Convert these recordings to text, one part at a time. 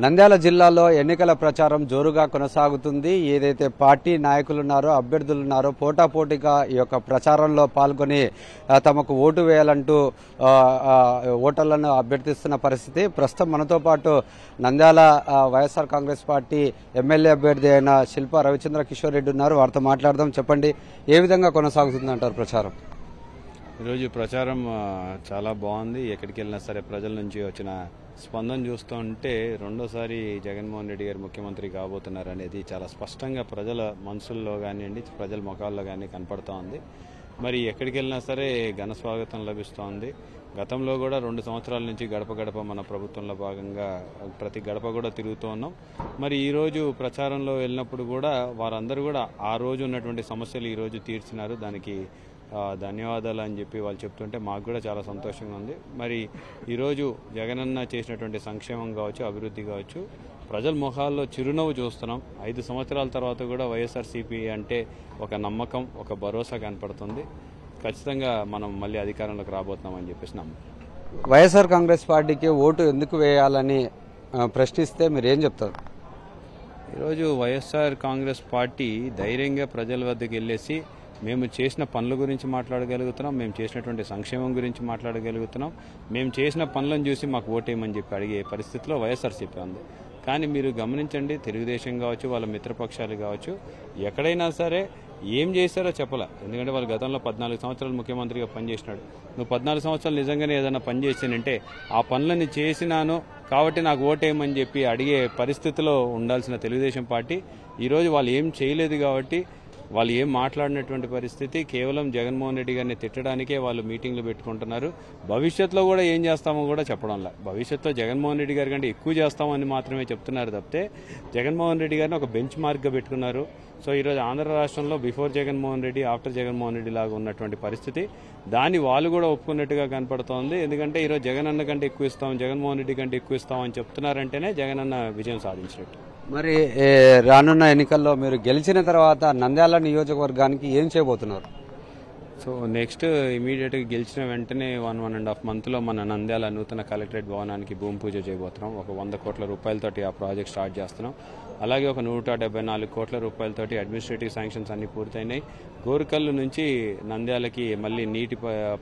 నంద్యాల జిల్లాలో ఎన్నికల ప్రచారం జోరుగా కొనసాగుతుంది. ఏదైతే పార్టీ నాయకులున్నారో, అభ్యర్థులున్నారో పోటాపోటీగా ఈ యొక్క ప్రచారంలో పాల్గొని తమకు ఓటు వేయాలంటూ ఓటర్లను అభ్యర్థిస్తున్న పరిస్థితి. ప్రస్తుతం మనతో పాటు నంద్యాల వైఎస్ఆర్ కాంగ్రెస్ పార్టీ ఎమ్మెల్యే అభ్యర్థి అయిన శిల్పా రవిచంద్ర కిషోర్ రెడ్డి ఉన్నారు. వారితో మాట్లాడదాం. చెప్పండి, ఏ విధంగా కొనసాగుతుందంటారు ప్రచారం? ఈరోజు ప్రచారం చాలా బాగుంది. ఎక్కడికి వెళ్ళినా సరే ప్రజల నుంచి వచ్చిన స్పందన చూస్తుంటే రెండోసారి జగన్మోహన్ రెడ్డి గారు ముఖ్యమంత్రి కాబోతున్నారు అనేది చాలా స్పష్టంగా ప్రజల మనసుల్లో కానివ్వండి, ప్రజల ముఖాల్లో కానీ కనపడుతూ ఉంది. మరి ఎక్కడికి వెళ్ళినా సరే ఘన స్వాగతం లభిస్తోంది. గతంలో కూడా 2 సంవత్సరాల నుంచి గడప గడప మన ప్రభుత్వంలో భాగంగా ప్రతి గడప కూడా తిరుగుతూ ఉన్నాం. మరి ఈరోజు ప్రచారంలో వెళ్ళినప్పుడు కూడా వారందరూ కూడా ఆ రోజు ఉన్నటువంటి సమస్యలు ఈరోజు తీర్చినారు. దానికి ధన్యవాదాలు అని చెప్పి వాళ్ళు చెప్తుంటే మాకు కూడా చాలా సంతోషంగా ఉంది. మరి ఈరోజు జగనన్న చేసినటువంటి సంక్షేమం కావచ్చు, అభివృద్ధి కావచ్చు, ప్రజల ముఖాల్లో చిరునవ్వు చూస్తున్నాం. 5 సంవత్సరాల తర్వాత కూడా వైఎస్ఆర్సీపీ అంటే ఒక నమ్మకం, ఒక భరోసా కనపడుతుంది. ఖచ్చితంగా మనం మళ్ళీ అధికారంలోకి రాబోతున్నామని చెప్పేసి నమ్మకం. వైఎస్ఆర్ కాంగ్రెస్ పార్టీకి ఓటు ఎందుకు వేయాలని ప్రశ్నిస్తే మీరు ఏం చెప్తారు? ఈరోజు వైఎస్ఆర్ కాంగ్రెస్ పార్టీ ధైర్యంగా ప్రజల వద్దకు వెళ్ళేసి మేము చేసిన పనుల గురించి మాట్లాడగలుగుతున్నాం, మేము చేసినటువంటి సంక్షేమం గురించి మాట్లాడగలుగుతున్నాం, మేము చేసిన పనులను చూసి మాకు ఓటేయమని చెప్పి అడిగే పరిస్థితిలో వైఎస్ఆర్సీపీ ఉంది. కానీ మీరు గమనించండి, తెలుగుదేశం కావచ్చు, వాళ్ళ మిత్రపక్షాలు కావచ్చు, ఎక్కడైనా సరే ఏం చేశారో చెప్పలే. ఎందుకంటే వాళ్ళు గతంలో 14 సంవత్సరాలు ముఖ్యమంత్రిగా పనిచేసినాడు. నువ్వు 14 సంవత్సరాలు నిజంగానే ఏదైనా పని చేసానంటే ఆ పనులని చేసినాను కాబట్టి నాకు ఓటేయమని చెప్పి అడిగే పరిస్థితిలో ఉండాల్సిన తెలుగుదేశం పార్టీ ఈరోజు వాళ్ళు ఏం చేయలేదు కాబట్టి, వాళ్ళు ఏం మాట్లాడినటువంటి పరిస్థితి, కేవలం జగన్మోహన్ రెడ్డి గారిని తిట్టడానికే వాళ్ళు మీటింగ్లు పెట్టుకుంటున్నారు. భవిష్యత్తులో కూడా ఏం చేస్తామో కూడా చెప్పడంలా. భవిష్యత్తులో జగన్మోహన్ రెడ్డి గారి కంటే ఎక్కువ చేస్తామని మాత్రమే చెప్తున్నారు తప్పితే జగన్మోహన్ రెడ్డి గారిని ఒక బెంచ్ మార్క్గా పెట్టుకున్నారు. సో ఈరోజు ఆంధ్ర రాష్ట్రంలో బిఫోర్ జగన్మోహన్ రెడ్డి, ఆఫ్టర్ జగన్మోహన్ రెడ్డి లాగా ఉన్నటువంటి పరిస్థితి, దాన్ని వాళ్ళు కూడా ఒప్పుకున్నట్టుగా కనపడుతోంది. ఎందుకంటే ఈరోజు జగనన్న కంటే ఎక్కువ ఇస్తాం, జగన్మోహన్ రెడ్డి కంటే ఎక్కువ ఇస్తామని చెప్తున్నారంటేనే జగనన్న విజయం సాధించినట్టు. మరి రానున్న ఎన్నికల్లో మీరు గెలిచిన తర్వాత నంద్యాల నియోజకవర్గానికి ఏం చేయబోతున్నారు? సో నెక్స్ట్ ఇమీడియట్గా గెలిచిన వెంటనే 1.5 మంత్లో మన నంద్యాల నూతన కలెక్టరేట్ భవనానికి భూమి పూజ చేయబోతున్నాం. ఒక 100 కోట్ల రూపాయలతోటి ఆ ప్రాజెక్ట్ స్టార్ట్ చేస్తున్నాం. అలాగే ఒక 174 కోట్ల రూపాయలతోటి అడ్మినిస్ట్రేటివ్ శాంక్షన్స్ అన్ని పూర్తయినాయి. గోరుకల్లు నుంచి నంద్యాలకి మళ్ళీ నీటి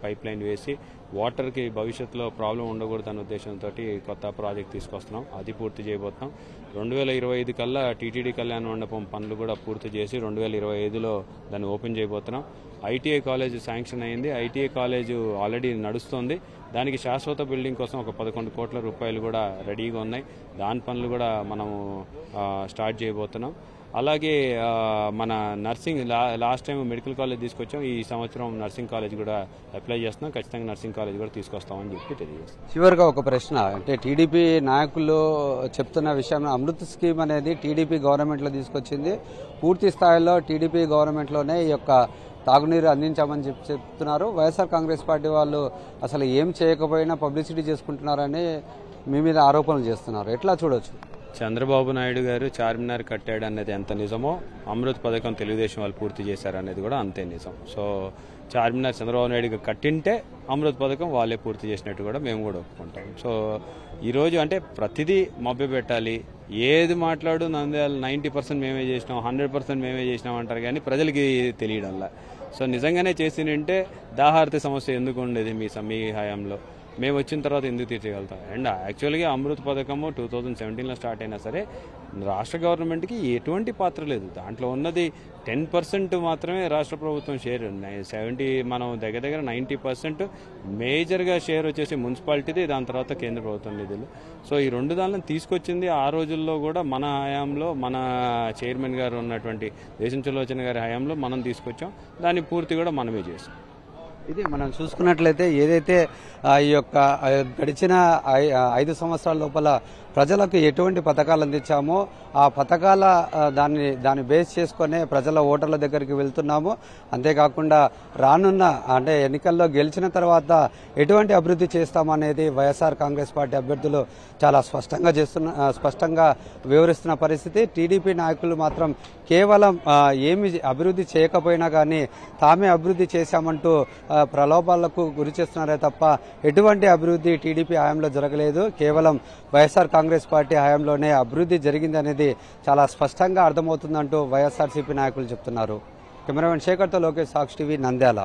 పైప్ లైన్ వేసి వాటర్కి భవిష్యత్తులో ప్రాబ్లం ఉండకూడదన్న ఉద్దేశంతో కొత్త ప్రాజెక్ట్ తీసుకొస్తున్నాం. అది పూర్తి చేయబోతున్నాం. 2025 కల్లా టీటీడీ కళ్యాణ మండపం పనులు కూడా పూర్తి చేసి 2025లో దాన్ని ఓపెన్ చేయబోతున్నాం. ఐటీఐ కాలేజ్ శాంక్షన్ అయింది. ఐటీఐ కాలేజ్ ఆల్రెడీ నడుస్తోంది. దానికి శాశ్వత బిల్డింగ్ కోసం ఒక 11 కోట్ల రూపాయలు కూడా రెడీగా ఉన్నాయి. దాని పనులు కూడా మనము స్టార్ట్ చేయబోతున్నాం. అలాగే మన nursing last time medical college తీసుకొచ్చాం. ఈ సంవత్సరం నర్సింగ్ కాలేజ్ కూడా అప్లై చేస్తున్నాం. ఖచ్చితంగా నర్సింగ్ కాలేజ్ కూడా తీసుకొస్తామని చెప్పి తెలియజేస్తాం. చివరిగా ఒక ప్రశ్న, అంటే టీడీపీ నాయకులు చెప్తున్న విషయం, అమృత్ స్కీమ్ అనేది టీడీపీ గవర్నమెంట్లో తీసుకొచ్చింది. పూర్తి స్థాయిలో టీడీపీ గవర్నమెంట్లోనే ఈ యొక్క తాగునీరు అందించామని చెప్తున్నారు. వైఎస్ఆర్ కాంగ్రెస్ పార్టీ వాళ్ళు అసలు ఏం చేయకపోయినా పబ్లిసిటీ చేసుకుంటున్నారని మీ మీద ఆరోపణలు చేస్తున్నారు. ఎట్లా చూడొచ్చు? చంద్రబాబు నాయుడు గారు చార్మినార్ కట్టాడు అనేది ఎంత నిజమో, అమృత్ పథకం తెలుగుదేశం వాళ్ళు పూర్తి చేశారనేది కూడా అంతే నిజం. సో చార్మినార్ చంద్రబాబు నాయుడు గారు కట్టింటే అమృత్ పథకం వాళ్ళే పూర్తి చేసినట్టు కూడా మేము కూడా ఒప్పుకుంటాం. సో ఈరోజు అంటే ప్రతిదీ మభ్య పెట్టాలి, ఏది మాట్లాడు నంద్యాల 90% మేమే చేసినాం, 100% మేమే చేసినాం అంటారు కానీ ప్రజలకి తెలియడంలా. సో నిజంగానే చేసినంటే దాహార్తి సమస్య ఎందుకు ఉండేది మీ హయాంలో? మేము వచ్చిన తర్వాత ఎందుకు తీర్చగలుగుతాం? అండ్ యాక్చువల్గా అమృత్ పథకము 2017లో స్టార్ట్ అయినా సరే రాష్ట్ర గవర్నమెంట్కి ఎటువంటి పాత్ర లేదు. దాంట్లో ఉన్నది 10% మాత్రమే రాష్ట్ర ప్రభుత్వం షేర్. 70 మనం దగ్గర 90% మేజర్గా షేర్ వచ్చేసి మున్సిపాలిటీది, దాని తర్వాత కేంద్ర ప్రభుత్వం నిధులు. సో ఈ 2 దానిలను తీసుకొచ్చింది ఆ రోజుల్లో కూడా మన హయాంలో, మన చైర్మన్ గారు ఉన్నటువంటి దేశం చులోచన గారి హయాంలో మనం తీసుకొచ్చాం. దాన్ని పూర్తి కూడా మనమే చేసాం. ఇది మనం చూసుకున్నట్లయితే ఏదైతే ఈ యొక్క గడిచిన 5 సంవత్సరాల లోపల ప్రజలకు ఎటువంటి పథకాలు అందించామో ఆ పథకాల దాన్ని బేస్ చేసుకునే ప్రజల ఓటర్ల దగ్గరికి వెళ్తున్నాము. అంతేకాకుండా రానున్న అంటే ఎన్నికల్లో గెలిచిన తర్వాత ఎటువంటి అభివృద్ధి చేస్తామనేది వైఎస్ఆర్ కాంగ్రెస్ పార్టీ అభ్యర్థులు చాలా స్పష్టంగా వివరిస్తున్న పరిస్థితి. టీడీపీ నాయకులు మాత్రం కేవలం ఏమి అభివృద్ధి చేయకపోయినా కానీ తామే అభివృద్ధి చేశామంటూ ప్రలోభాలకు గురి చేస్తున్నారే తప్ప ఎటువంటి అభివృద్ధి టీడీపీ హయాంలో జరగలేదు. కేవలం వైఎస్ఆర్ కాంగ్రెస్ పార్టీ హయాంలోనే అభివృద్ధి జరిగిందనేది చాలా స్పష్టంగా అర్థమవుతుందంటూ వైఎస్ఆర్సీపీ నాయకులు చెప్తున్నారు. కెమెరామెన్ శేఖర్తో లోకేష్, సాక్షి టీవీ, నంద్యాల.